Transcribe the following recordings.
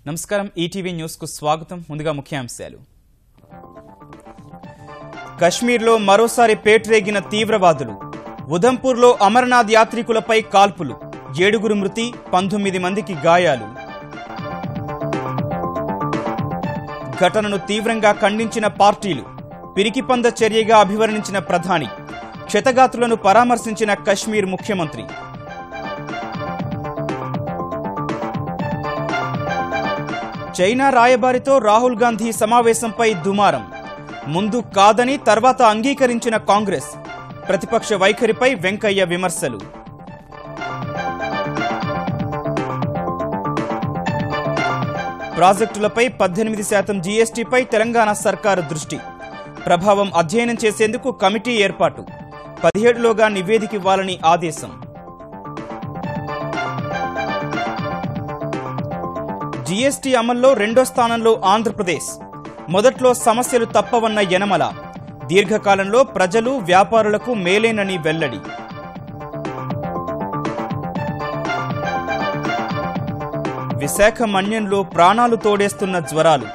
నమస్కారం ETV news కు స్వాగతం. ముందుగా ముఖ్యాంశాలు. కశ్మీర్లో మరోసారి పేట్రేగిన తీవ్రవాదులు. ఉధంపూర్లో అమర్నాథ్ యాత్రికులపై కాల్పులు. 7 మృతి, 19 మందికి గాయాలు. ఘటనను తీవ్రంగా ఖండించిన పార్టీలు. పిరికిపంద చర్యగా అభివర్ణించిన ప్రధాని. క్షతగాత్రులను పరామర్శించిన కశ్మీర్ ముఖ్యమంత్రి. చైనా రాయబారితో రాహుల్ గాంధీ సమావేశంపై దుమారం. ముందు కాదని తర్వాత అంగీకరించిన కాంగ్రెస్. ప్రతిపక్ష వైఖరిపై వెంకయ్య విమర్శలు. ప్రాజెక్టులపై 18% జీఎస్టీపై తెలంగాణ సర్కారు దృష్టి. ప్రభావం అధ్యయనం చేసేందుకు కమిటీ ఏర్పాటు. 17లోగా నివేదిక ఇవ్వాలని ఆదేశం. జీఎస్టీ అమల్లో 2వ స్థానంలో ఆంధ్రప్రదేశ్. మొదట్లో సమస్యలు తప్పవన్న యనమల. దీర్ఘకాలంలో ప్రజలు, వ్యాపారులకు మేలేనని వెల్లడి. విశాఖ మన్యంలో ప్రాణాలు తోడేస్తున్న జ్వరాలు.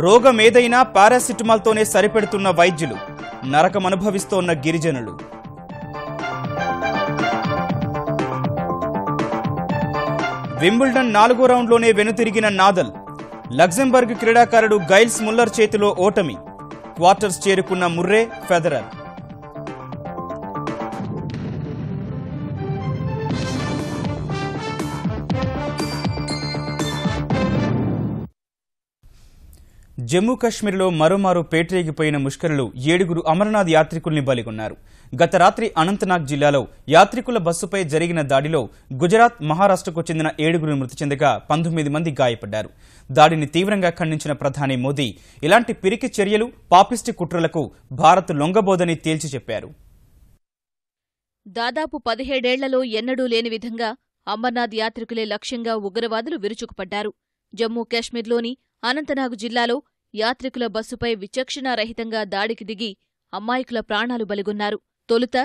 రోగమేదైనా పారాసిటమాల్తోనే సరిపెడుతున్న వైద్యులు. నరకమనుభవిస్తోన్న గిరిజనులు. వింబుల్డన్ 4వ రౌండ్లోనే వెనుతిరిగిన నాదల్. లగ్జంబర్గ్ క్రీడాకారుడు గైల్స్ ముల్లర్ చేతిలో ఓటమి. క్వార్టర్స్ చేరుకున్న ముర్రే, ఫెదరర్. జమ్మూ కశ్మీర్లో మరోమారు పేట్రేగిపోయిన ముష్కరులు 7 అమర్నాథ్ యాత్రికుల్ని బలిగొన్నారు. గత రాత్రి అనంతనాగ్ జిల్లాలో యాత్రికుల బస్సుపై జరిగిన దాడిలో గుజరాత్, మహారాష్ట్రకు చెందిన 7 మృతి చెందగా 19 మంది గాయపడ్డారు. దాడిని తీవ్రంగా ఖండించిన ప్రధాని మోదీ ఇలాంటి పిరికి చర్యలు, పాపిస్టి కుట్రలకు భారత్ లొంగబోదని తేల్చి చెప్పారు. దాదాపు 17 ఏళ్లలో ఎన్నడూ లేని విధంగా అమర్నాథ్ యాత్రికులే లక్ష్యంగా ఉగ్రవాదులు విరుచుకుపడ్డారు. జమ్మూ కాశ్మీర్లోని అనంతనాగ్ జిల్లాలో యాత్రికుల బస్సుపై విచక్షణారహితంగా దాడికి దిగి అమ్మాయికుల ప్రాణాలు బలిగొన్నారు. తొలుత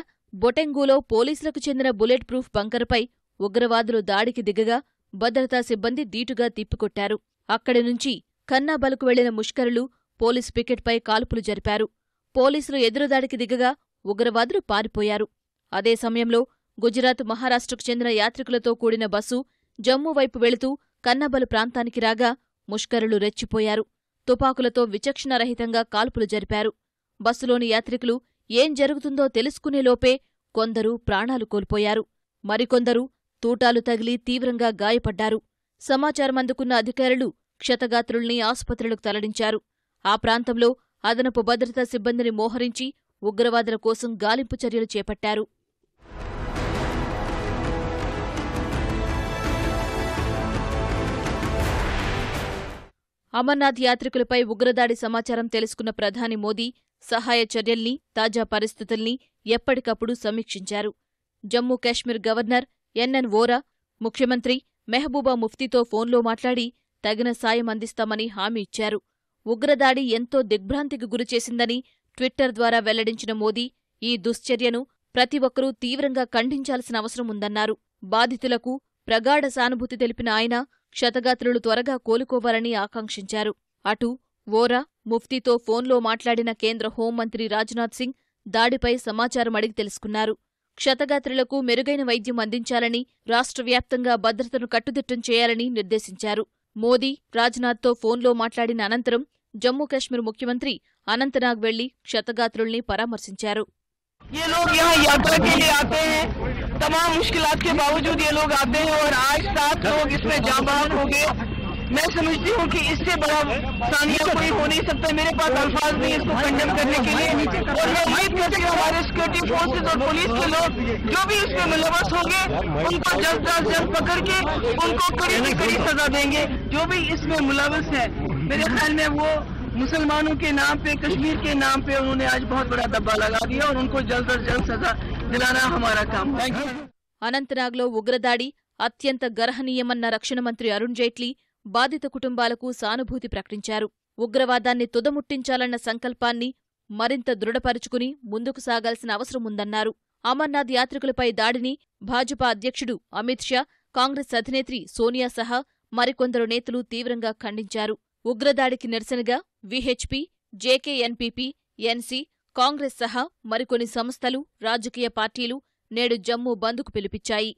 బొటెంగూలో పోలీసులకు చెందిన బుల్లెట్ ప్రూఫ్ బంకరుపై ఉగ్రవాదులు దాడికి దిగగా భద్రతా సిబ్బంది దీటుగా తిప్పికొట్టారు. అక్కడి నుంచి ఖన్నాబల్కు వెళ్లిన ముష్కరులు పోలీసు పికెట్పై కాల్పులు జరిపారు. పోలీసులు ఎదురుదాడికి దిగగా ఉగ్రవాదులు పారిపోయారు. అదే సమయంలో గుజరాత్, మహారాష్ట్రకు చెందిన యాత్రికులతో కూడిన బస్సు జమ్మూ వైపు వెళుతూ కన్నబలు ప్రాంతానికి రాగా ముష్కరులు రెచ్చిపోయారు. తుపాకులతో విచక్షణరహితంగా కాల్పులు జరిపారు. బస్సులోని యాత్రికులు ఏం జరుగుతుందో తెలుసుకునేలోపే కొందరు ప్రాణాలు కోల్పోయారు. మరికొందరు తూటాలు తగిలి తీవ్రంగా గాయపడ్డారు. సమాచారం అందుకున్న అధికారులు క్షతగాత్రుల్ని ఆసుపత్రులకు తరలించారు. ఆ ప్రాంతంలో అదనపు భద్రతా సిబ్బందిని మోహరించి ఉగ్రవాదుల కోసం గాలింపు చర్యలు చేపట్టారు. అమర్నాథ్ యాత్రికులపై ఉగ్రదాడి సమాచారం తెలుసుకున్న ప్రధాని మోదీ సహాయ చర్యల్ని, తాజా పరిస్థితుల్ని ఎప్పటికప్పుడు సమీక్షించారు. జమ్మూ కాశ్మీర్ గవర్నర్ ఎన్ఎన్ వోరా, ముఖ్యమంత్రి మెహబూబా ముఫ్తీతో ఫోన్లో మాట్లాడి తగిన సాయం అందిస్తామని హామీ ఇచ్చారు. ఉగ్రదాడి ఎంతో దిగ్భ్రాంతికి గురిచేసిందని ట్విట్టర్ ద్వారా వెల్లడించిన మోదీ ఈ దుశ్చర్యను ప్రతి ఒక్కరూ తీవ్రంగా ఖండించాల్సిన అవసరం ఉందన్నారు. బాధితులకు ప్రగాఢ సానుభూతి తెలిపిన ఆయన క్షతగాత్రులు త్వరగా కోలుకోవాలని ఆకాంక్షించారు. అటు వోరా, ముఫ్తీతో ఫోన్లో మాట్లాడిన కేంద్ర హోంమంత్రి రాజ్నాథ్ సింగ్ దాడిపై సమాచారం అడిగి తెలుసుకున్నారు. క్షతగాత్రులకు మెరుగైన వైద్యం అందించాలని, రాష్ట్రవ్యాప్తంగా భద్రతను కట్టుదిట్టం చేయాలని నిర్దేశించారు. మోదీ, రాజ్నాథ్తో ఫోన్లో మాట్లాడిన అనంతరం జమ్మూ కాశ్మీర్ ముఖ్యమంత్రి అనంతనాగ్ వెళ్లి క్షతగాత్రుల్ని పరామర్శించారు. ये लोग यहाँ यात्रा के लिए आते हैं, तमाम मुश्किलात के बावजूद ये लोग आते हैं और आज 7 लोग इसमें जांबाज हो गए। मैं समझती हूँ कि इससे बड़ा सानिया कोई हो नहीं सकता। मेरे पास अल्फाज नहीं इसको कंडेम करने के लिए, और मैं उम्मीद करती हूँ हमारे सिक्योरिटी फोर्सेज और पुलिस के लोग जो भी इसमें मुलव्वस होंगे उनको जल्द अज जल्द पकड़ के उनको कड़ी से कड़ी सजा देंगे। जो भी इसमें मुलव्वस है, मेरे ख्याल में वो मुसलमानों के नाम पे, कश्मीर के नाम पे उन्होंने आज बहुत बड़ा दब्बा लगा दिया और उनको जल्द से जल्द सजा दिलाना हमारा काम है। అనంతనాగ్లో ఉగ్రదాడి అత్యంత గర్హనీయమన్న రక్షణ మంత్రి అరుణ్ జైట్లీ బాధిత కుటుంబాలకు సానుభూతి ప్రకటించారు. ఉగ్రవాదాన్ని తుదముట్టించాలన్న సంకల్పాన్ని మరింత దృఢపరుచుకుని ముందుకు సాగాల్సిన అవసరముందన్నారు. అమర్నాథ్ యాత్రికులపై దాడిని భాజపా అధ్యక్షుడు అమిత్ షా, కాంగ్రెస్ అధినేత్రి సోనియా సహా మరికొందరు నేతలు తీవ్రంగా ఖండించారు. ఉగ్రదాడికి నిరసనగా విహెచ్పి, జేకేఎన్పీపీ, ఎన్సీ, కాంగ్రెస్ సహా మరికొన్ని సంస్థలు, రాజకీయ పార్టీలు నేడు జమ్మూ బంద్కు పిలుపిచ్చాయి.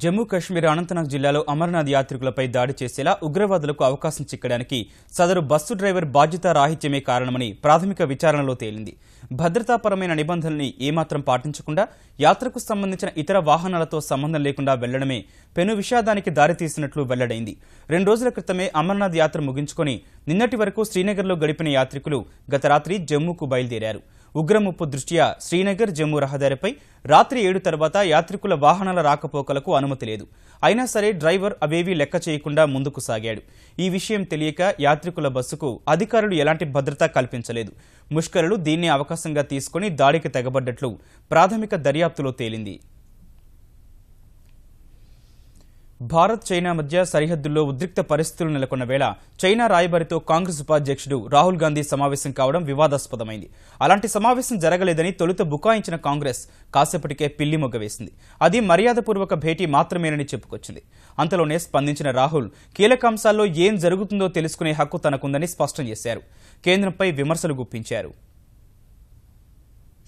జమ్మూ కశ్మీర్ అనంతనాగ్ జిల్లాలో అమర్నాథ్ యాత్రికులపై దాడి చేసేలా ఉగ్రవాదులకు అవకాశం చిక్కడానికి సదరు బస్సు డ్రైవర్ బాధ్యతారాహిత్యమే కారణమని ప్రాథమిక విచారణలో తేలింది. భద్రతాపరమైన నిబంధనల్ని ఏమాత్రం పాటించకుండా యాత్రకు సంబంధించిన ఇతర వాహనాలతో సంబంధం లేకుండా వెళ్లడమే పెను విషాదానికి దారితీసినట్లు వెల్లడైంది. 2 రోజుల క్రితమే అమర్నాథ్ యాత్ర ముగించుకుని నిన్నటి వరకు శ్రీనగర్లో గడిపిన యాత్రికులు గత రాత్రి జమ్మూకు బయలుదేరారు. ఉగ్రముప్పు దృష్ట్యా శ్రీనగర్ జమ్మూ రహదారిపై రాత్రి 7 తర్వాత యాత్రికుల వాహనాల రాకపోకలకు అనుమతి లేదు. అయినా సరే డ్రైవర్ అవేవీ లెక్క చేయకుండా ముందుకు సాగాడు. ఈ విషయం తెలియక యాత్రికుల బస్సుకు అధికారులు ఎలాంటి భద్రత కల్పించలేదు. ముష్కరులు దీన్ని అవకాశంగా తీసుకుని దాడికి తెగబడ్డట్లు ప్రాథమిక దర్యాప్తులో తేలింది. భారత్ చైనా మధ్య సరిహద్దుల్లో ఉద్రిక్త పరిస్థితులు నెలకొన్న వేళ చైనా రాయబారితో కాంగ్రెస్ ఉపాధ్యక్షుడు రాహుల్ గాంధీ సమావేశం కావడం వివాదాస్పదమైంది. అలాంటి సమావేశం జరగలేదని తొలుత బుకాయించిన కాంగ్రెస్ కాసేపటికే పిల్లిమొగ్గ వేసింది. అది మర్యాదపూర్వక భేటీ మాత్రమేనని చెప్పుకొచ్చింది. అంతలోనే స్పందించిన రాహుల్ కీలక అంశాల్లో ఏం జరుగుతుందో తెలుసుకునే హక్కు తనకుందని స్పష్టం చేశారు. కేంద్రంపై విమర్శలు గుప్పించారు.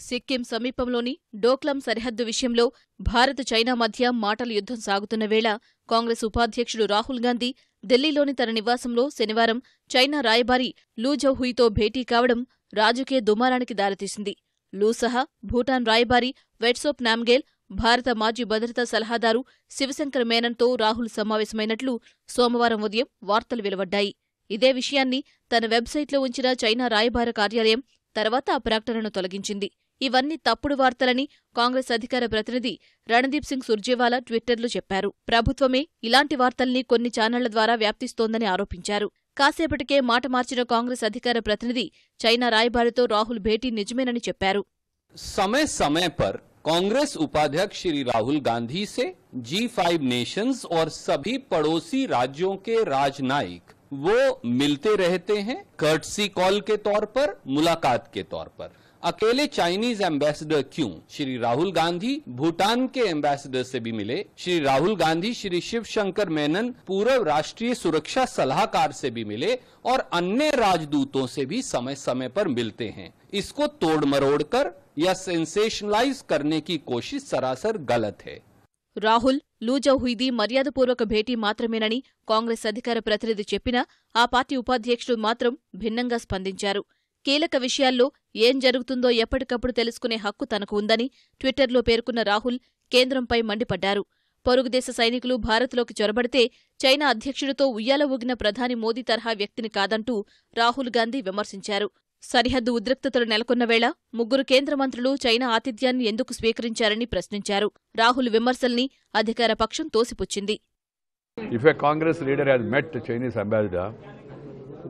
సిక్కిం సమీపంలోని డోక్లాం సరిహద్దు విషయంలో భారత్ చైనా మధ్య మాటల యుద్ధం సాగుతున్న వేళ కాంగ్రెస్ ఉపాధ్యక్షుడు రాహుల్ గాంధీ ఢిల్లీలోని తన నివాసంలో శనివారం చైనా రాయబారి లూ జౌహుయితో భేటీ కావడం రాజకీయ దుమారానికి దారితీసింది. లూ సహా భూటాన్ రాయబారి వెట్సోప్ నామ్గేల్, భారత మాజీ భద్రతా సలహాదారు శివశంకర్ మేనన్తో రాహుల్ సమావేశమైనట్లు సోమవారం ఉదయం వార్తలు వెలువడ్డాయి. ఇదే విషయాన్ని తన వెబ్సైట్లో ఉంచిన చైనా రాయబార కార్యాలయం తర్వాత ఆ ప్రకటనను తొలగించింది. ఇవన్నీ తప్పుడు వార్తలని కాంగ్రెస్ అధికార ప్రతినిధి రణదీప్ సింగ్ సుర్జేవాలా ట్విట్టర్లో చెప్పారు. ప్రభుత్వమే ఇలాంటి వార్తల్ని కొన్ని ఛానళ్ల ద్వారా వ్యాప్తిస్తోందని ఆరోపించారు. కాసేపటికే మాట మార్చిన కాంగ్రెస్ అధికార ప్రతినిధి చైనా రాయబారితో రాహుల్ భేటీ నిజమేనని చెప్పారు. समय समय पर कांग्रेस उपाध्यक्ष श्री राहुल गांधी से G5 नेशंस और सभी पड़ोसी राज्यों के राजनयिक वो मिलते रहते हैं, कर्टसी कॉल के तौर पर, मुलाकात के तौर पर। अकेले चाइनीज एम्बेसडर क्यों? श्री राहुल गांधी भूटान के एम्बेसडर से भी मिले। श्री राहुल गांधी श्री शिव शंकर मेनन पूर्व राष्ट्रीय सुरक्षा सलाहकार से भी मिले और अन्य राजदूतों से भी समय समय पर मिलते हैं। इसको तोड़ मरोड़ कर या सेंसेशनलाइज करने की कोशिश सरासर गलत है. రాహుల్ లూ జౌహుయిది మర్యాదపూర్వక భేటీ మాత్రమేనని కాంగ్రెస్ అధికార ప్రతినిధి చెప్పినా ఆ పార్టీ ఉపాధ్యక్షుడు మాత్రం భిన్నంగా స్పందించారు. కీలక విషయాల్లో ఏం జరుగుతుందో ఎప్పటికప్పుడు తెలుసుకునే హక్కు తనకు ఉందని ట్విట్టర్లో పేర్కొన్న రాహుల్ కేంద్రంపై మండిపడ్డారు. పొరుగుదేశ సైనికులు భారత్లోకి చొరబడితే చైనా అధ్యక్షుడితో ఉయ్యాల ఊగిన ప్రధాని మోదీ తరహా వ్యక్తిని కాదంటూ రాహుల్ గాంధీ విమర్శించారు. సరిహద్దు ఉద్రిక్తతలు నెలకొన్న వేళ 3 కేంద్ర మంత్రులు చైనా ఆతిథ్యాన్ని ఎందుకు స్వీకరించారని ప్రశ్నించారు. రాహుల్ విమర్శల్ని అధికార పక్షం తోసిపుచ్చింది. If a Congress leader has met the Chinese ambassador,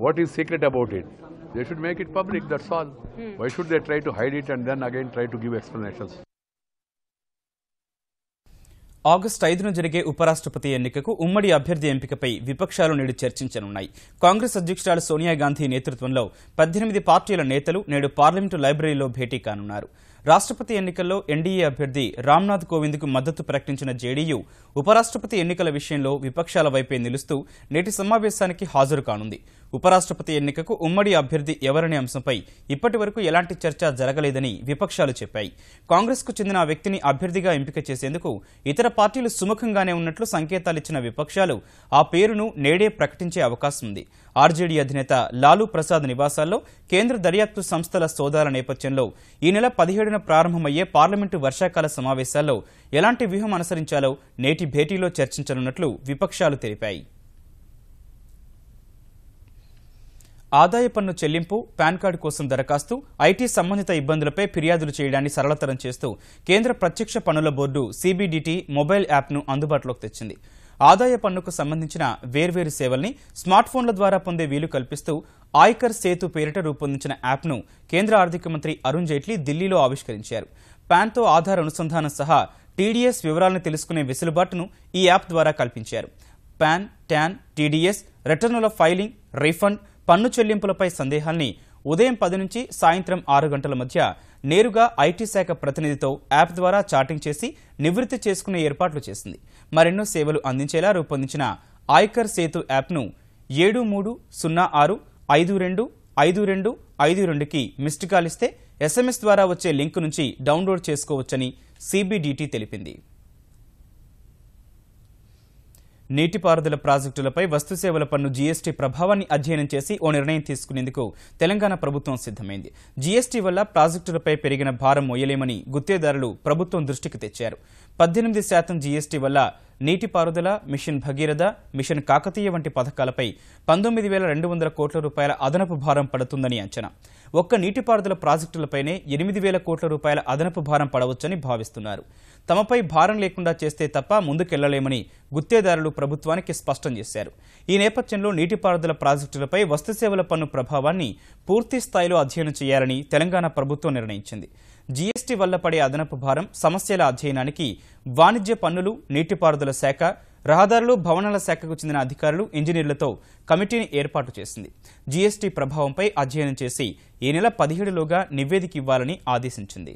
what is secret about it? They should make it public, that's all. Why should they try to hide it and then again try to give explanations? August 5న జరిగే ఉపరాష్ట్రపతి ఎన్నికకు ఉమ్మడి అభ్యర్థి ఎంపికపై విపక్షాలు నేడు చర్చించనున్నాయి. కాంగ్రెస్ అధ్యక్షురాలు సోనియా గాంధీ నేతృత్వంలో 18 పార్టీల నేతలు నేడు పార్లమెంటు లైబ్రరీలో భేటీ కానున్నారు. రాష్ట్రపతి ఎన్నికల్లో ఎన్డీఏ అభ్యర్థి రామ్నాథ్ కోవింద్కు మద్దతు ప్రకటించిన జేడీయూ ఉపరాష్ట్రపతి ఎన్నికల విషయంలో విపక్షాల వైపే నిలుస్తూ నేటి సమావేశానికి హాజరు కానుంది. ఉపరాష్ట్రపతి ఎన్నికకు ఉమ్మడి అభ్యర్థి ఎవరనే అంశంపై ఇప్పటి వరకు ఎలాంటి చర్చ జరగలేదని విపక్షాలు చెప్పాయి. కాంగ్రెస్కు చెందిన ఆ వ్యక్తిని అభ్యర్థిగా ఎంపిక చేసేందుకు ఇతర పార్టీలు సుముఖంగానే ఉన్నట్లు సంకేతాలిచ్చిన విపక్షాలు ఆ పేరును నేడే ప్రకటించే అవకాశం ఉంది. ఆర్జేడీ అధినేత లాలూ ప్రసాద్ నివాసాల్లో కేంద్ర దర్యాప్తు సంస్థల సోదాల నేపథ్యంలో ఈ నెల 17న ప్రారంభమయ్యే పార్లమెంటు వర్షాకాల సమావేశాల్లో ఎలాంటి వ్యూహం అనుసరించాలో నేటి భేటీలో చర్చించనున్నట్లు విపక్షాలు తెలిపాయి. ఆదాయ పన్ను చెల్లింపు, పాన్ కార్డు కోసం దరఖాస్తు, ఐటీ సంబంధిత ఇబ్బందులపై ఫిర్యాదులు చేయడాన్ని సరళతరం చేస్తూ కేంద్ర ప్రత్యక్ష పన్నుల బోర్డు సిబిడిటి మొబైల్ యాప్ను అందుబాటులోకి తెచ్చింది. ఆదాయ పన్నుకు సంబంధించిన వేర్వేరు సేవల్ని స్మార్ట్ ఫోన్ల ద్వారా పొందే వీలు కల్పిస్తూ ఆయకర్ సేతు పేరిట రూపొందించిన యాప్ను కేంద్ర ఆర్థిక మంత్రి అరుణ్ జైట్లీ ఢిల్లీలో ఆవిష్కరించారు. పాన్తో ఆధార్ అనుసంధానం సహా టీడీఎస్ వివరాలను తెలుసుకునే వెసులుబాటును ఈ యాప్ ద్వారా కల్పించారు. పాన్, ట్యాన్, టీడీఎస్, రిటర్నుల ఫైలింగ్, రీఫండ్, పన్ను చెల్లింపులపై సందేహాల్ని ఉదయం 10 నుంచి సాయంత్రం 6 గంటల మధ్య నేరుగా ఐటీ శాఖ ప్రతినిధితో యాప్ ద్వారా చాటింగ్ చేసి నివృత్తి చేసుకునే ఏర్పాట్లు చేసింది. మరెన్నో సేవలు అందించేలా రూపొందించిన ఆయకర్ సేతు యాప్ను 7306525252కి మిస్డ్ కాల్ ఇస్తే SMS ద్వారా వచ్చే లింకు నుంచి డౌన్లోడ్ చేసుకోవచ్చని CBDT తెలిపింది. నీటిపారుదల ప్రాజెక్టులపై వస్తుసేవల పన్ను GST ప్రభావాన్ని అధ్యయనం చేసి ఓ నిర్ణయం తీసుకునేందుకు తెలంగాణ ప్రభుత్వం సిద్ధమైంది. GST వల్ల ప్రాజెక్టులపై పెరిగిన భారం మోయలేమని గుత్తేదారులు ప్రభుత్వం దృష్టికి తెచ్చారు. 18% GST వల్ల నీటిపారుదల, మిషన్ భగీరథ, మిషన్ కాకతీయ వంటి పథకాలపై 19,200 కోట్ల రూపాయల అదనపు భారం పడుతుందని అంచనా. ఒక్క నీటిపారుదల ప్రాజెక్టులపైనే 8,000 కోట్ల రూపాయల అదనపు భారం పడవచ్చని భావిస్తున్నారు. తమపై భారం లేకుండా చేస్తే తప్ప ముందుకెళ్లలేమని గుత్తేదారులు ప్రభుత్వానికి స్పష్టం చేశారు. ఈ నేపథ్యంలో నీటిపారుదల ప్రాజెక్టులపై వస్తుసేవల పన్ను ప్రభావాన్ని పూర్తి స్థాయిలో అధ్యయనం చేయాలని తెలంగాణ ప్రభుత్వం నిర్ణయించింది. GST వల్ల పడే అదనపు భారం సమస్యల అధ్యయనానికి వాణిజ్య పన్నులు, నీటిపారుదల శాఖ, రహదారులు, భవనాల శాఖకు చెందిన అధికారులు, ఇంజనీర్లతో కమిటీని ఏర్పాటు చేసింది. GST ప్రభావంపై అధ్యయనం చేసి ఈ నెల 17లోగా నివేదిక ఇవ్వాలని ఆదేశించింది.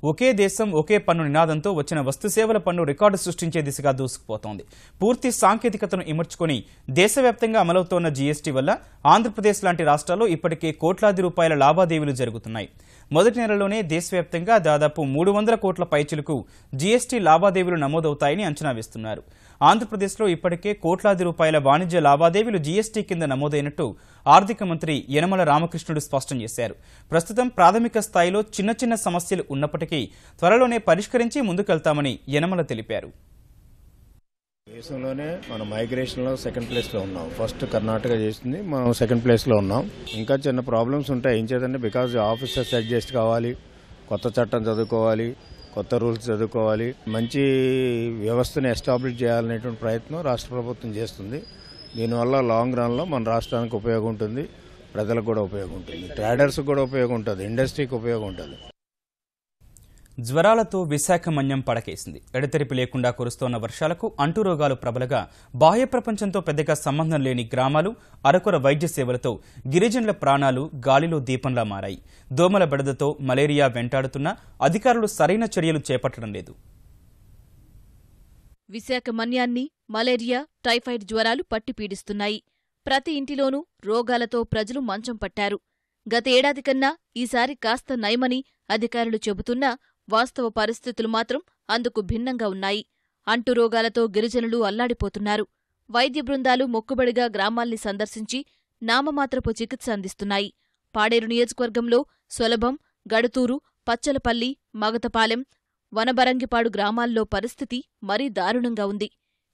ఒకే దేశం ఒకే పన్ను నినాదంతో వచ్చిన వస్తుసేవల పన్ను రికార్డు సృష్టించే దిశగా దూసుకుపోతోంది. పూర్తి సాంకేతికతను ఇమర్చుకుని దేశవ్యాప్తంగా అమలవుతోన్న GST వల్ల ఆంధ్రప్రదేశ్ లాంటి రాష్ట్రాల్లో ఇప్పటికే కోట్లాది రూపాయల లావాదేవీలు జరుగుతున్నాయి. మొదటి నెలలోనే దేశవ్యాప్తంగా దాదాపు 300 కోట్ల పైచిలకు GST లావాదేవీలు నమోదవుతాయని అంచనా వేస్తున్నారు. ఆంధ్రప్రదేశ్లో ఇప్పటికే కోట్లాది రూపాయల వాణిజ్య లావాదేవీలు GST కింద నమోదైనట్టు ఆర్థిక మంత్రి యనమల రామకృష్ణుడు స్పష్టం చేశారు. ప్రస్తుతం ప్రాథమిక స్థాయిలో చిన్న చిన్న సమస్యలు ఉన్నప్పటికీ త్వరలోనే పరిష్కరించి ముందుకెళ్తామని యనమల తెలిపారు. దేశంలోనే మనం మైగ్రేషన్లో సెకండ్ ప్లేస్లో ఉన్నాం. ఫస్ట్ కర్ణాటక చేసింది, మనం సెకండ్ ప్లేస్లో ఉన్నాం. ఇంకా చిన్న ప్రాబ్లమ్స్ ఉంటాయి. ఏం చేద్దంటే బికాజ్ ఆఫీసర్స్ అడ్జస్ట్ కావాలి, కొత్త చట్టం చదువుకోవాలి, కొత్త రూల్స్ చదువుకోవాలి, మంచి వ్యవస్థను ఎస్టాబ్లిష్ చేయాలనేటువంటి ప్రయత్నం రాష్ట్ర ప్రభుత్వం చేస్తుంది. దీనివల్ల లాంగ్ రన్లో మన రాష్ట్రానికి ఉపయోగం ఉంటుంది, ప్రజలకు కూడా ఉపయోగం ఉంటుంది, ట్రేడర్స్కి కూడా ఉపయోగం ఉంటుంది, ఇండస్ట్రీకి ఉపయోగం ఉంటుంది. జ్వరాలతో విశాఖ మన్యం పడకేసింది. ఎడతెరిపి లేకుండా కురుస్తోన్న వర్షాలకు అంటురోగాలు ప్రబలగా బాహ్య ప్రపంచంతో పెద్దగా సంబంధం లేని గ్రామాలు, అరకొర వైద్య సేవలతో గిరిజనుల ప్రాణాలు గాలిలో దీపంలా మారాయి. దోమల బెడదతో మలేరియా వెంటాడుతున్నా అధికారులు సరైన చర్యలు చేపట్టడం లేదు. విశాఖ మన్యాన్ని మలేరియా, టైఫాయిడ్ జ్వరాలు పట్టి పీడిస్తున్నాయి. ప్రతి ఇంటిలోనూ రోగాలతో ప్రజలు మంచం పట్టారు. గత ఏడాది కన్నా ఈసారి కాస్త నయమని అధికారులు చెబుతున్నా వాస్తవ పరిస్థితులు మాత్రం అందుకు భిన్నంగా ఉన్నాయి. అంటురోగాలతో గిరిజనులు అల్లాడిపోతున్నారు. వైద్య బృందాలు మొక్కుబడిగా గ్రామాల్ని సందర్శించి నామమాత్రపు చికిత్స అందిస్తున్నాయి. పాడేరు నియోజకవర్గంలో సొలభం, గడుతూరు, పచ్చలపల్లి, మగతపాలెం, వనబరంగిపాడు గ్రామాల్లో పరిస్థితి మరీ దారుణంగా ఉంది.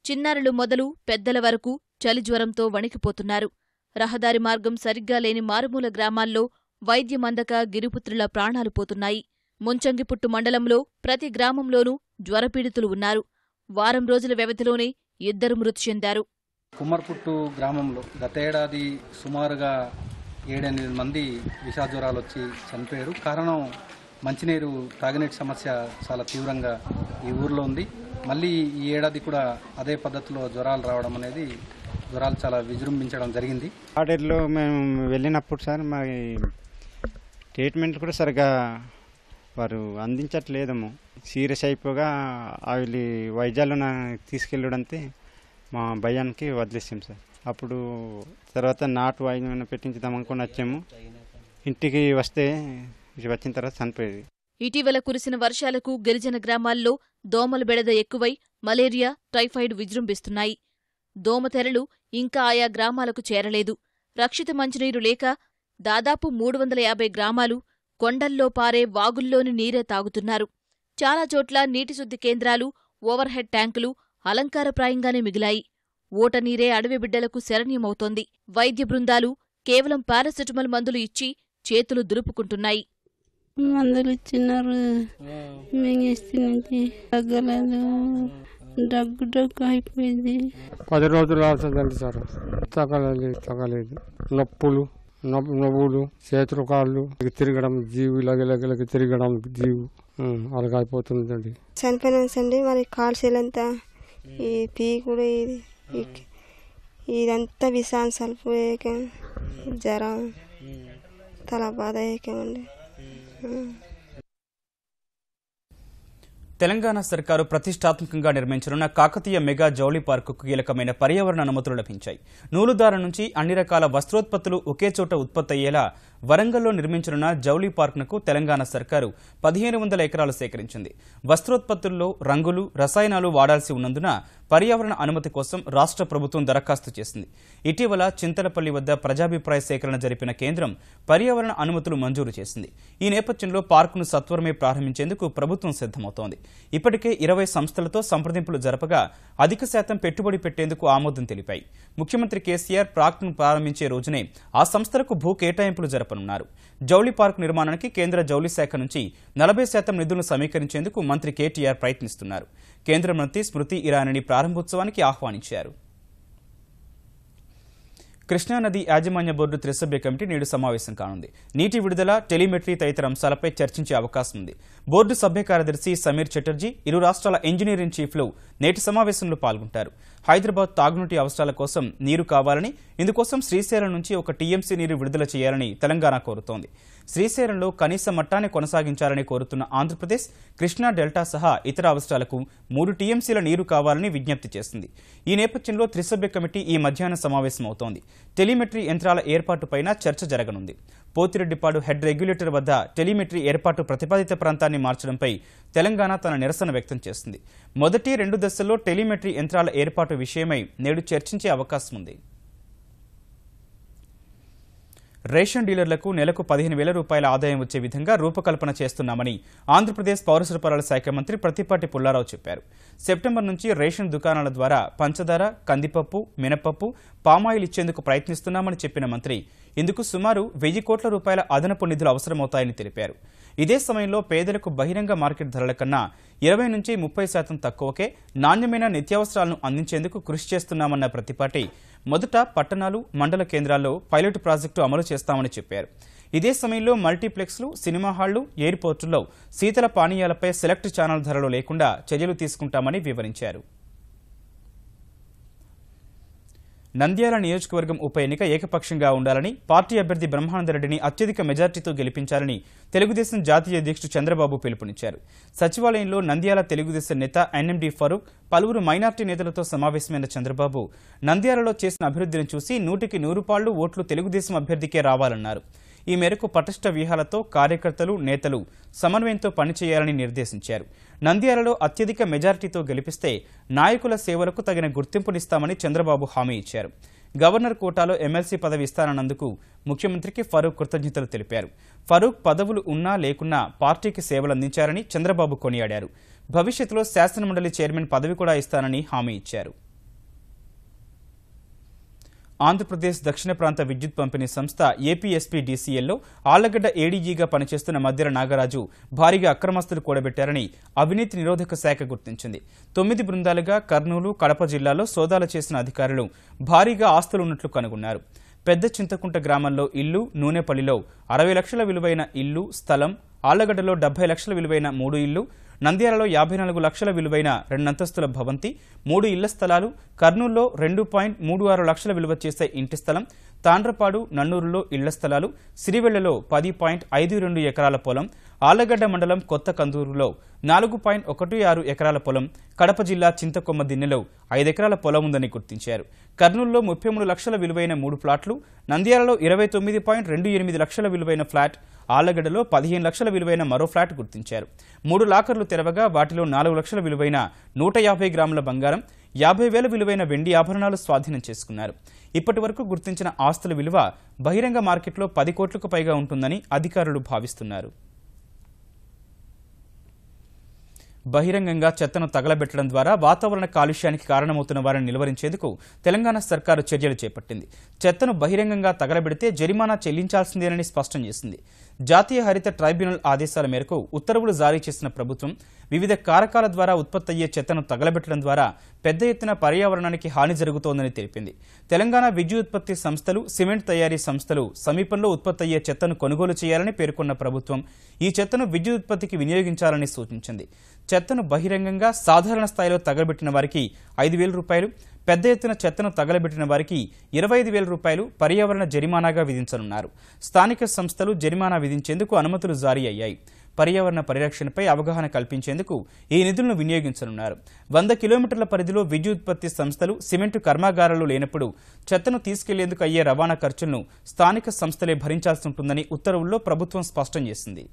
చిన్నారులు మొదలు పెద్దల వరకు చలిజ్వరంతో వణికిపోతున్నారు. రహదారి మార్గం సరిగ్గా లేని మారుమూల గ్రామాల్లో వైద్యమందక గిరిపుత్రుల ప్రాణాలు పోతున్నాయి. ముంచంగిపుట్టు మండలంలో ప్రతి గ్రామంలోనూ జ్వరపీడితులు ఉన్నారు. వారం రోజుల వ్యవధిలోనే 2 మృతి చెందారు. కుమ్మర్పుట్టు గ్రామంలో గతేడాది సుమారుగా 7-8 మంది విషాజ్వరాలు వచ్చి చనిపోయారు. కారణం మంచినీరు, తాగునీటి సమస్య చాలా తీవ్రంగా ఈ ఊర్లో ఉంది. మళ్ళీ ఈ ఏడాది కూడా అదే పద్ధతిలో జ్వరాలు రావడం అనేది, జ్వరాలు చాలా విజృంభించడం జరిగింది. ఆర్డర్లో మేము వెళ్ళినప్పుడు సార్ మరి ట్రీట్మెంట్ కూడా సరిగా వారు అందించట్లేదము. సీరియస్ అయిపోగా అవి వైద్యాలు తీసుకెళ్ళడంతే మా భయానికి వదిలేసాం సార్. అప్పుడు తర్వాత నాటు వైద్యం పెట్టించుదాం అనుకుని వచ్చాము. ఇంటికి వస్తే వచ్చిన తర్వాత చనిపోయేది. ఇటీవల కురిసిన వర్షాలకు గిరిజన గ్రామాల్లో దోమల బెడద ఎక్కువై మలేరియా, టైఫాయిడ్ విజృంభిస్తున్నాయి. దోమతెరలు ఇంకా ఆయా గ్రామాలకు చేరలేదు. రక్షిత మంచినీరు లేక దాదాపు 350 గ్రామాలు కొండల్లో పారే వాగుల్లోని నీరే తాగుతున్నారు. చాలా చోట్ల నీటిశుద్ధి కేంద్రాలు, ఓవర్హెడ్ ట్యాంకులు అలంకారప్రాయంగానే మిగిలాయి. ఓటనీరే అడవి బిడ్డలకు శరణ్యమవుతోంది. వైద్య బృందాలు కేవలం పారాసెటమాల్ మందులు ఇచ్చి చేతులు దులుపుకుంటున్నాయి. మందులు ఇచ్చినారు, మింగేస్తుంది, తగ్గలేదు, దగ్గు అయిపోయింది. 10 రోజులు అవుతుందండి సార్. తగ్గలేదు. నవ్వులు, చేతులు, కాళ్ళు తిరగడం, జీవు లగలకి తిరగడం, జీవు అలాగ అయిపోతుందండి. చనిపోయినండి మరి కాల్చేలంతా ఈ పీ కూడా ఇదంతా విషాంశాలు పోయాక జ్వరం తల బాధ ఏకేమండి. తెలంగాణ సర్కారు ప్రతిష్టాత్మకంగా నిర్మించనున్న కాకతీయ మెగా జౌళి పార్కుకు కీలకమైన పర్యావరణ అనుమతులు లభించాయి. నూలుదార నుంచి అన్ని రకాల వస్త్రోత్పత్తులు ఒకే చోట ఉత్పత్తి అయ్యేలా వరంగల్లో నిర్మించనున్న జౌళి పార్కునకు తెలంగాణ సర్కారు 1500 ఎకరాలు సేకరించింది. వస్త్రోత్పత్తుల్లో రంగులు, రసాయనాలు వాడాల్సి ఉన్నందున పర్యావరణ అనుమతి కోసం రాష్ట్ర ప్రభుత్వం దరఖాస్తు చేసింది. ఇటీవల చింతలపల్లి వద్ద ప్రజాభిప్రాయ సేకరణ జరిపిన కేంద్రం పర్యావరణ అనుమతులు మంజూరు చేసింది. ఈ నేపథ్యంలో పార్కును సత్వరమే ప్రారంభించేందుకు ప్రభుత్వం సిద్ధమవుతోంది. ఇప్పటికే 20 సంస్థలతో సంప్రదింపులు జరపగా అధిక శాతం పెట్టుబడి పెట్టేందుకు ఆమోదం తెలిపాయి. ముఖ్యమంత్రి కేసీఆర్ పార్కును ప్రారంభించే రోజునే ఆ సంస్థలకు భూ కేటాయింపులు జరపనున్నారు. జౌళి పార్కు నిర్మాణానికి కేంద్ర జౌళి శాఖ నుంచి 40% నిధులను సమీకరించేందుకు మంత్రి కేటీఆర్ ప్రయత్నిస్తున్నారు. కేంద్ర మంత్రి స్మృతి ఇరానీని ప్రారంభోత్సవానికి ఆహ్వానించారు. కృష్ణానది యాజమాన్య బోర్డు త్రిసభ్య కమిటీ నేడు సమావేశం కానుంది. నీటి విడుదల, టెలిమెట్రీ తదితర అంశాలపై చర్చించే అవకాశం ఉంది. బోర్డు సభ్య కార్యదర్శి సమీర్ చటర్జీ ఇరు రాష్ట్రాల ఇంజనీరింగ్ చీఫ్లు నేటి సమావేశంలో పాల్గొంటారు. హైదరాబాద్ తాగునీటి అవసరాల కోసం నీరు కావాలని, ఇందుకోసం శ్రీశైలం నుంచి 1 టీఎంసీ నీరు విడుదల చేయాలని తెలంగాణ కోరుతోంది. శ్రీశైలంలో కనీస మట్టాన్ని కొనసాగించాలని కోరుతున్న ఆంధ్రప్రదేశ్ కృష్ణా డెల్టా సహా ఇతర అవసరాలకు 3 టీఎంసీల నీరు కావాలని విజ్ఞప్తి చేసింది. ఈ నేపథ్యంలో త్రిసభ్య కమిటీ ఈ మధ్యాహ్నం సమావేశమవుతోంది. టెలిమెట్రీ యంత్రాల ఏర్పాటుపైన చర్చ జరగనుంది. పోతిరెడ్డిపాడు హెడ్ రెగ్యులేటర్ వద్ద టెలిమెట్రీ ఏర్పాటు ప్రతిపాదిత ప్రాంతాన్ని మార్చడంపై తెలంగాణ తన నిరసన వ్యక్తం చేసింది. మొదటి 2 దశల్లో టెలిమెట్రీ యంత్రాల ఏర్పాటు విషయమై నేడు చర్చించే అవకాశం ఉంది. రేషన్ డీలర్లకు నెలకు 15,000 రూపాయల ఆదాయం వచ్చే విధంగా రూపకల్పన చేస్తున్నామని ఆంధ్రప్రదేశ్ పౌర సరఫరాల శాఖ మంత్రి ప్రత్తిపాటి పుల్లారావు చెప్పారు. సెప్టెంబర్ నుంచి రేషన్ దుకాణాల ద్వారా పంచదార, కందిపప్పు, మినపప్పు, పామాయిల్ ఇచ్చేందుకు ప్రయత్నిస్తున్నామని చెప్పిన మంత్రి ఇందుకు సుమారు 1,000 కోట్ల రూపాయల అదనపు నిధులు అవసరమవుతాయని తెలిపారు. ఇదే సమయంలో పేదలకు బహిరంగ మార్కెట్ ధరల కన్నా 20 నుంచి 30% తక్కువకే నాణ్యమైన నిత్యావసరాలను అందించేందుకు కృషి చేస్తున్నామన్న ప్రత్తిపాటి మొదట పట్టణాలు, మండల కేంద్రాల్లో పైలట్ ప్రాజెక్టు అమలు చేస్తామని చెప్పారు. ఇదే సమయంలో మల్టీప్లెక్స్లు, సినిమా హాళ్లు, ఎయిర్పోర్టుల్లో శీతల పానీయాలపై సెలెక్ట్ ఛానల్ ధరలు లేకుండా చర్యలు తీసుకుంటామని వివరించారు. నంద్యాల నియోజకవర్గం ఉప ఎన్నిక ఏకపక్షంగా ఉండాలని, పార్టీ అభ్యర్థి బ్రహ్మానందరెడ్డిని అత్యధిక మెజార్టీతో గెలిపించాలని తెలుగుదేశం జాతీయ అధ్యక్షుడు చంద్రబాబు పిలుపునిచ్చారు. సచివాలయంలో నంద్యాల తెలుగుదేశం నేత ఎన్ఎండి ఫరూక్, పలువురు మైనార్టీ నేతలతో సమావేశమైన చంద్రబాబు నంద్యాలలో చేసిన అభివృద్ధిని చూసి 100కి 100 పాళ్లు ఓట్లు తెలుగుదేశం అభ్యర్థికే రావాలన్నారు. ఈ మేరకు పటిష్ట వ్యూహాలతో కార్యకర్తలు, నేతలు సమన్వయంతో పనిచేయాలని నిర్దేశించారు. నంద్యాలలో అత్యధిక మెజార్టీతో గెలిపిస్తే నాయకుల సేవలకు తగిన గుర్తింపునిస్తామని చంద్రబాబు హామీ ఇచ్చారు. గవర్నర్ కోటాలో ఎమ్మెల్సీ పదవి ఇస్తానన్నందుకు ముఖ్యమంత్రికి ఫరూక్ కృతజ్ఞతలు తెలిపారు. ఫరూక్ పదవులు ఉన్నా లేకున్నా పార్టీకి సేవలందించారని చంద్రబాబు కొనియాడారు. భవిష్యత్తులో శాసనమండలి చైర్మన్ పదవి కూడా ఇస్తానని హామీ ఇచ్చారు. ఆంధ్రప్రదేశ్ దక్షిణ ప్రాంత విద్యుత్ పంపిణీ సంస్థ ఏపీఎస్పీడీసీఎల్లో ఆళ్లగడ్డ ఏడీజీగా పనిచేస్తున్న మధ్యర నాగరాజు భారీగా అక్రమాస్తులు కూడబెట్టారని అవినీతి నిరోధక శాఖ గుర్తించింది. 9 బృందాలుగా కర్నూలు, కడప జిల్లాల్లో సోదాలు చేసిన అధికారులు భారీగా ఆస్తులున్నట్లు కనుగొన్నారు. పెద్ద చింతకుంట గ్రామంలో ఇల్లు, నూనెపల్లిలో 60 లక్షల విలువైన ఇల్లు, స్థలం, ఆళ్లగడ్డలో 70 లక్షల విలువైన 3 ఇల్లు, నంద్యాలలో 54 లక్షల విలువైన 2 అంతస్తుల భవంతి, 3 ఇళ్ల స్థలాలు, కర్నూలులో 2.36 లక్షల విలువ చేసే ఇంటి స్థలం, తాండ్రపాడు, నన్నూరులో ఇళ్ల స్థలాలు, సిరివెళ్లలో 10.52 ఎకరాల పొలం, ఆళ్లగడ్డ మండలం కొత్త కందూరులో 4.16 ఎకరాల పొలం, కడప జిల్లా చింతకొమ్మ దిన్నెలో 5 ఎకరాల పొలం ఉందని గుర్తించారు. కర్నూలులో 33 లక్షల విలువైన 3 ప్లాట్లు, నంద్యాలలో 29.28 లక్షల విలువైన ఫ్లాట్, ఆళ్లగడ్డలో 15 లక్షల విలువైన మరో ఫ్లాట్ గుర్తించారు. 3 లాకర్లు తెరవగా వాటిలో 4 లక్షల విలువైన 150 గ్రాముల బంగారం, 50,000 విలువైన వెండి ఆభరణాలు స్వాధీనం చేసుకున్నారు. ఇప్పటి వరకు గుర్తించిన ఆస్తుల విలువ బహిరంగ మార్కెట్లో 10 కోట్లకు పైగా ఉంటుందని అధికారులు భావిస్తున్నారు. బహిరంగంగా చెత్తను తగలబెట్టడం ద్వారా వాతావరణ కాలుష్యానికి కారణమవుతున్న వారిని నిలువరించేందుకు తెలంగాణ సర్కారు చర్యలు చేపట్టింది. చెత్తను బహిరంగంగా తగలబెడితే జరిమానా చెల్లించాల్సిందేనని స్పష్టం చేసింది. జాతీయ హరిత ట్రైబ్యునల్ ఆదేశాల మేరకు ఉత్తర్వులు జారీ చేసిన ప్రభుత్వం వివిధ కారకాల ద్వారా ఉత్పత్తి అయ్యే చెత్తను తగలబెట్టడం ద్వారా పెద్ద ఎత్తున పర్యావరణానికి హాని జరుగుతోందని తెలిపింది. తెలంగాణ విద్యుదుత్పత్తి సంస్థలు, సిమెంట్ తయారీ సంస్థలు సమీపంలో ఉత్పత్తి అయ్యే చెత్తను కొనుగోలు చేయాలని పేర్కొన్న ప్రభుత్వం ఈ చెత్తను విద్యుదుత్పత్తికి వినియోగించాలని సూచించింది. చెత్తను బహిరంగంగా సాధారణ స్థాయిలో తగలబెట్టిన వారికి 5,000 రూపాయలు, పెద్ద ఎత్తున చెత్తను తగలబెట్టిన వారికి 25,000 రూపాయలు పర్యావరణ జరిమానాగా విధించనున్నారు. స్థానిక సంస్థలు జరిమానా విధించేందుకు అనుమతులు జారీ అయ్యాయి. పర్యావరణ పరిరక్షణపై అవగాహన కల్పించేందుకు ఈ నిధులను వినియోగించనున్నారు. 100 కిలోమీటర్ల పరిధిలో విద్యుత్పత్తి సంస్థలు, సిమెంటు కర్మాగారాలు లేనప్పుడు చెత్తను తీసుకెళ్లేందుకు అయ్యే రవాణా ఖర్చులను స్థానిక సంస్థలే భరించాల్సి ఉంటుందని ఉత్తర్వుల్లో ప్రభుత్వం స్పష్టం చేసింది.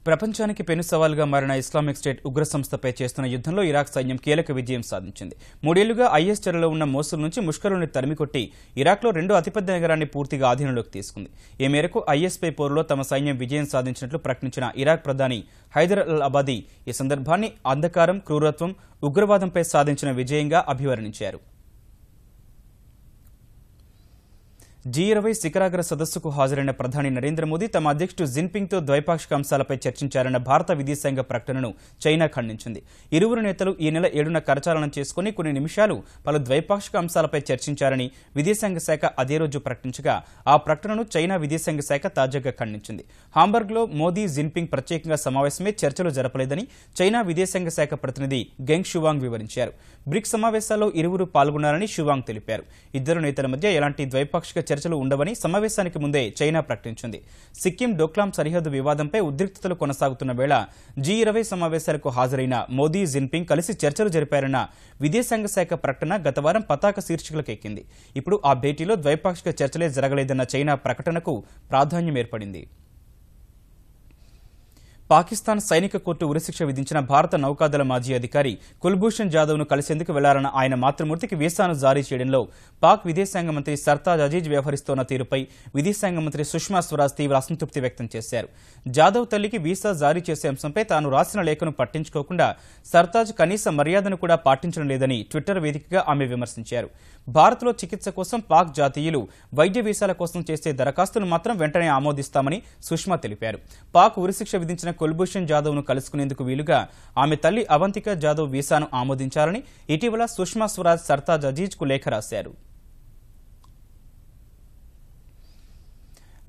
ప్రపంచానికి పెను సవాలుగా మారిన ఇస్లామిక్ స్టేట్ ఉగ్ర సంస్థపై చేస్తున్న యుద్ధంలో ఇరాక్ సైన్యం కీలక విజయం సాధించింది. 3 ఏళ్లుగా ఐఎస్ చెరలో ఉన్న మోసుల్ నుంచి ముష్కరుల్ని తరిమికొట్టి ఇరాక్లో 2వ అతిపెద్ద నగరాన్ని పూర్తిగా ఆధీనంలోకి తీసుకుంది. ఈ మేరకు ఐఎస్పై పోరులో తమ సైన్యం విజయం సాధించినట్లు ప్రకటించిన ఇరాక్ ప్రధాని హైదర్ అల్ అబాదీ ఈ సందర్భాన్ని అంధకారం, క్రూరత్వం, ఉగ్రవాదంపై సాధించిన విజయంగా అభివర్ణించారు. G20 శిఖరాగ్ర సదస్సుకు హాజరైన ప్రధాని నరేంద్ర మోదీ తమ అధ్యక్షుడు జిన్పింగ్తో ద్వైపాక్షిక అంశాలపై చర్చించారన్న భారత విదేశాంగ ప్రకటనను చైనా ఖండించింది. ఇరువురు నేతలు ఈ నెల 7న కరచాలనం చేసుకుని కొన్ని నిమిషాలు పలు ద్వైపాక్షిక అంశాలపై చర్చించారని విదేశాంగ శాఖ అదే రోజు ప్రకటించగా ఆ ప్రకటనను చైనా విదేశాంగ శాఖ తాజాగా ఖండించింది. హాంబర్గ్లో మోదీ, జిన్పింగ్ ప్రత్యేకంగా సమావేశమే చర్చలు జరపలేదని చైనా విదేశాంగ శాఖ ప్రతినిధి గెంగ్ షువాంగ్ వివరించారు. బ్రిక్స్ సమావేశాల్లో ఇరువురు పాల్గొన్నారని షువాంగ్ తెలిపారు. ఇద్దరు నేతల మధ్య ఎలాంటి ద్వైపాక్షిక చర్చలు ఉండవని సమావేశానికి ముందే చైనా ప్రకటించింది. సిక్కిం డోక్లాం సరిహద్దు వివాదంపై ఉద్రిక్తతలు కొనసాగుతున్న వేళ G20 సమావేశాలకు హాజరైన మోదీ, జిన్పింగ్ కలిసి చర్చలు జరిపారన్న విదేశాంగ శాఖ ప్రకటన గత వారం పతాక శీర్షికలకు ఎక్కింది. ఇప్పుడు ఆ భేటీలో ద్వైపాక్షిక చర్చలే జరగలేదన్న చైనా ప్రకటనకు ప్రాధాన్యం ఏర్పడింది. పాకిస్తాన్ సైనిక కోర్టు ఉరిశిక్ష విధించిన భారత నౌకాదళ మాజీ అధికారి కుల్భూషణ్ జాదవ్ను కలిసేందుకు వెళ్లారన్న ఆయన మాతృమూర్తికి వీసాను జారీ చేయడంలో పాక్ విదేశాంగ మంత్రి సర్తాజ్ అజీజ్ వ్యవహరిస్తోన్న తీరుపై విదేశాంగ మంత్రి సుష్మా స్వరాజ్ తీవ్ర అసంతృప్తి వ్యక్తం చేశారు. జాదవ్ తల్లికి వీసా జారీ చేసే అంశంపై తాను రాసిన లేఖను పట్టించుకోకుండా సర్తాజ్ కనీస మర్యాదను కూడా పాటించడం లేదని ట్విట్టర్ వేదికగా ఆమె విమర్శించారు. భారత్లో చికిత్స కోసం పాక్ జాతీయులు వైద్య వీసాల కోసం చేసే దరఖాస్తును మాత్రం వెంటనే ఆమోదిస్తామని సుష్మా తెలిపారు. పాక్ ఉరిశిక్ష విధించిన కుల్భూషణ్ జాదవ్ను కలుసుకునేందుకు వీలుగా ఆమె తల్లి అవంతిక జాదవ్ వీసాను ఆమోదించాలని ఇటీవల సుష్మా స్వరాజ్ సర్తాజ్ అజీజ్కు లేఖ రాశారు.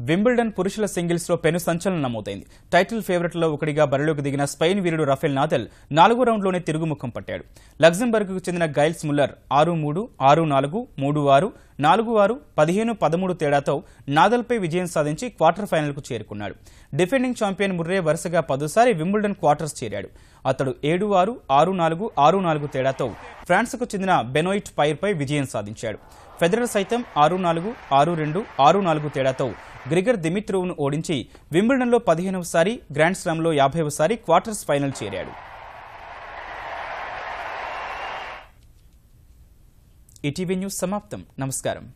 వింబుల్డన్ పురుషుల సింగిల్స్ లో పెను సంచలనం నమోదైంది. టైటిల్ ఫేవరెట్లలో ఒకటిగా బరిలోకి దిగిన స్పెయిన్ వీరుడు రఫెల్ నాదల్ 4వ రౌండ్లోనే తిరుగుముఖం పట్టాడు. లగ్జంబర్గ్కు చెందిన గైల్స్ ముల్లర్ 6-3, 6-4, 3-6, 4-6, 15-13 తేడాతో నాదల్పై విజయం సాధించి క్వార్టర్ ఫైనల్కు చేరుకున్నాడు. డిఫెండింగ్ ఛాంపియన్ ముర్రే వరుసగా 10సారి వింబుల్డన్ క్వార్టర్స్ చేరాడు. అతడు 7-6, 6-4, 6-4 తేడాతో ఫ్రాన్స్కు చెందిన బెనోయిట్ పైర్పై విజయం సాధించాడు. ఫెడరర్ సైతం 6-4, 6-2, 6-4 తేడాతో గ్రిగర్ దిమిత్రోవ్ను ఓడించి వింబుల్డన్లో 15వసారి, గ్రాండ్ స్లామ్లో 50వసారి క్వార్టర్స్ ఫైనల్ చేరాడు. ఈటీవీ న్యూస్ సమాప్తం. నమస్కారం.